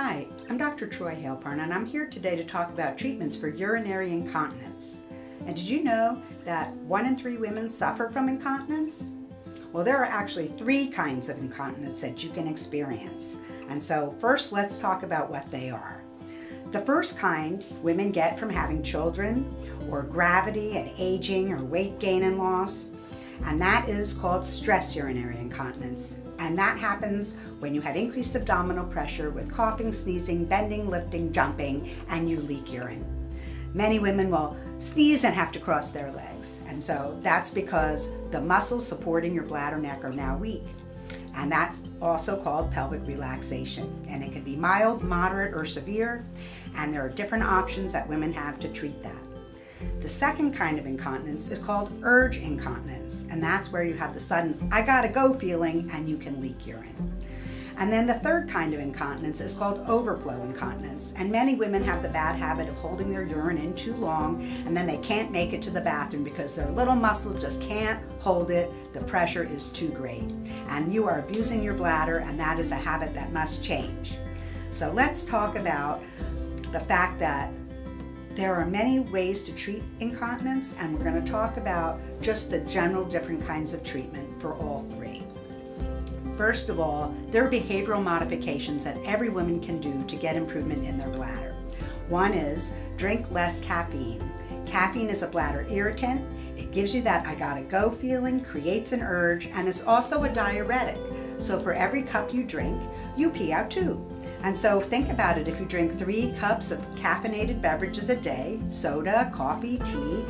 Hi, I'm Dr. Troy Hailparn, and I'm here today to talk about treatments for urinary incontinence. And did you know that 1 in 3 women suffer from incontinence? Well, there are actually 3 kinds of incontinence that you can experience. And so first, let's talk about what they are. The first kind women get from having children, or gravity and aging, or weight gain and loss. And that is called stress urinary incontinence. And that happens when you have increased abdominal pressure with coughing, sneezing, bending, lifting, jumping, and you leak urine. Many women will sneeze and have to cross their legs. And so that's because the muscles supporting your bladder neck are now weak. And that's also called pelvic relaxation. And it can be mild, moderate, or severe. And there are different options that women have to treat that. The second kind of incontinence is called urge incontinence, and that's where you have the sudden, I gotta go feeling, and you can leak urine. And then the third kind of incontinence is called overflow incontinence, and many women have the bad habit of holding their urine in too long, and then they can't make it to the bathroom because their little muscles just can't hold it, the pressure is too great. And you are abusing your bladder, and that is a habit that must change. So let's talk about the fact that there are many ways to treat incontinence, and we're going to talk about just the general different kinds of treatment for all 3. First of all, there are behavioral modifications that every woman can do to get improvement in their bladder. One is drink less caffeine. Caffeine is a bladder irritant. It gives you that I gotta go feeling, creates an urge, and is also a diuretic. So for every cup you drink, you pee out 2. And so think about it, if you drink 3 cups of caffeinated beverages a day, soda, coffee, tea,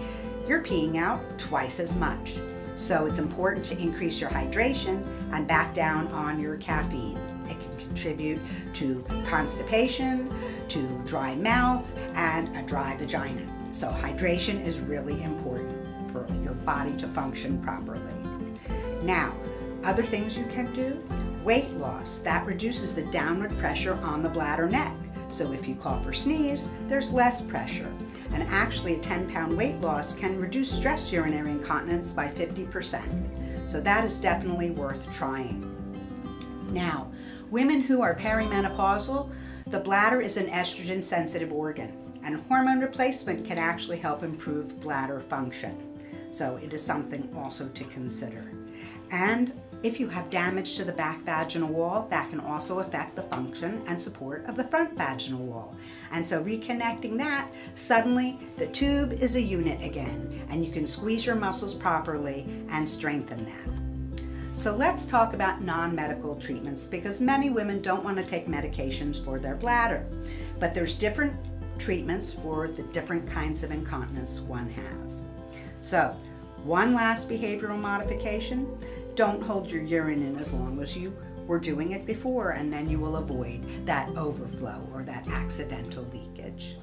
you're peeing out twice as much. So it's important to increase your hydration and back down on your caffeine. It can contribute to constipation, to dry mouth, and a dry vagina. So hydration is really important for your body to function properly. Now, other things you can do. Weight loss, that reduces the downward pressure on the bladder neck. So if you cough or sneeze, there's less pressure. And actually a 10-pound weight loss can reduce stress urinary incontinence by 50%. So that is definitely worth trying. Now, women who are perimenopausal, the bladder is an estrogen sensitive organ, and hormone replacement can actually help improve bladder function. So it is something also to consider. And if you have damage to the back vaginal wall, that can also affect the function and support of the front vaginal wall. And so reconnecting that, suddenly the tube is a unit again, and you can squeeze your muscles properly and strengthen that. So let's talk about non-medical treatments, because many women don't want to take medications for their bladder. But there's different treatments for the different kinds of incontinence one has. So one last behavioral modification. Don't hold your urine in as long as you were doing it before, and then you will avoid that overflow or that accidental leakage.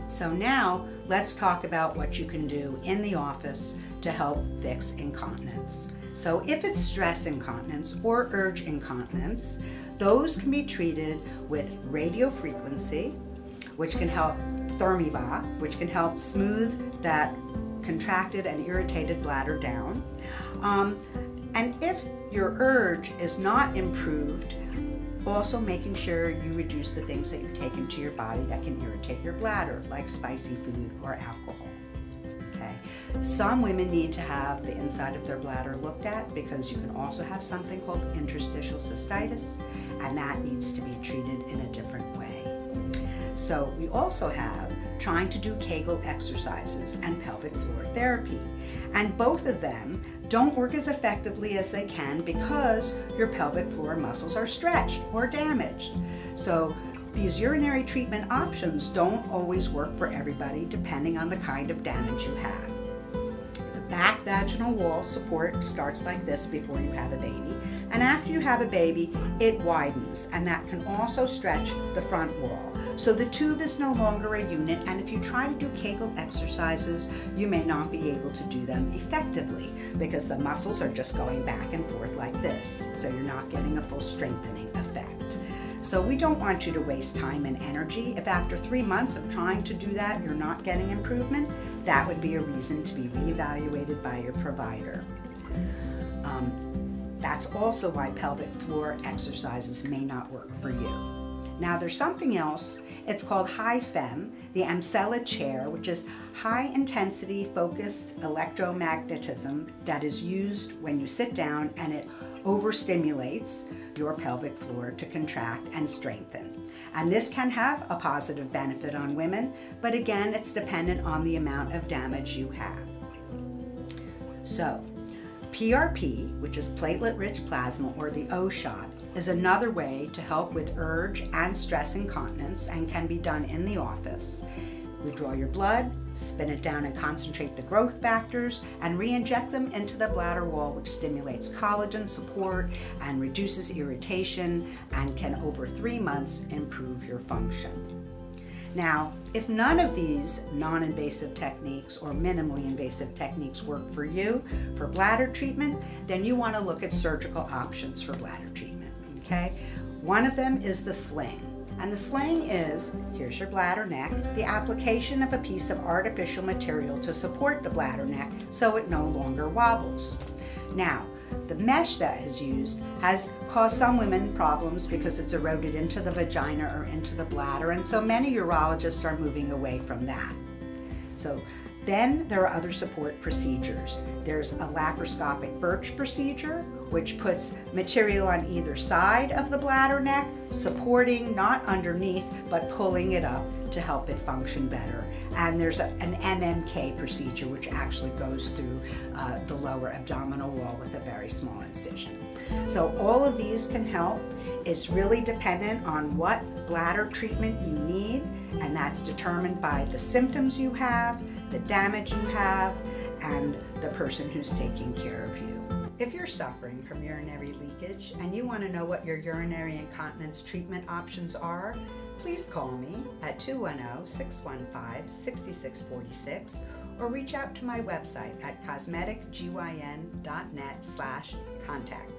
So now let's talk about what you can do in the office to help fix incontinence. So if it's stress incontinence or urge incontinence, those can be treated with radiofrequency, which can help ThermiVA, which can help smooth that contracted and irritated bladder down. And if your urge is not improved, also making sure you reduce the things that you take into your body that can irritate your bladder, like spicy food or alcohol. Okay. Some women need to have the inside of their bladder looked at, because you can also have something called interstitial cystitis, and that needs to be treated in a different way. So we also have trying to do Kegel exercises and pelvic floor therapy. And both of them don't work as effectively as they can because your pelvic floor muscles are stretched or damaged. So these urinary treatment options don't always work for everybody depending on the kind of damage you have. The back vaginal wall support starts like this before you have a baby. And after you have a baby, it widens, and that can also stretch the front wall. So the tube is no longer a unit, and if you try to do Kegel exercises, you may not be able to do them effectively because the muscles are just going back and forth like this. So you're not getting a full strengthening effect. So we don't want you to waste time and energy. If after 3 months of trying to do that, you're not getting improvement, that would be a reason to be reevaluated by your provider. That's also why pelvic floor exercises may not work for you. Now there's something else. It's called HiFem, the Emsella chair, which is high intensity focused electromagnetism that is used when you sit down, and it overstimulates your pelvic floor to contract and strengthen. And this can have a positive benefit on women, but again, it's dependent on the amount of damage you have. So, PRP, which is platelet-rich plasma, or the O shot, is another way to help with urge and stress incontinence and can be done in the office. We draw your blood, spin it down and concentrate the growth factors, and re-inject them into the bladder wall, which stimulates collagen support and reduces irritation and can over 3 months improve your function. Now, if none of these non-invasive techniques or minimally invasive techniques work for you for bladder treatment, then you want to look at surgical options for bladder treatment, okay? One of them is the sling. And the sling is, here's your bladder neck, the application of a piece of artificial material to support the bladder neck so it no longer wobbles. Now, the mesh that is used has caused some women problems because it's eroded into the vagina or into the bladder, and so many urologists are moving away from that. So then there are other support procedures. There's a laparoscopic Burch procedure, which puts material on either side of the bladder neck, supporting, not underneath, but pulling it up to help it function better. And there's an MMK procedure, which actually goes through the lower abdominal wall with a very small incision. So all of these can help. It's really dependent on what bladder treatment you need, and that's determined by the symptoms you have, the damage you have, and the person who's taking care of you. If you're suffering from urinary leakage and you want to know what your urinary incontinence treatment options are, please call me at 210-615-6646 or reach out to my website at cosmeticgyn.net/contact.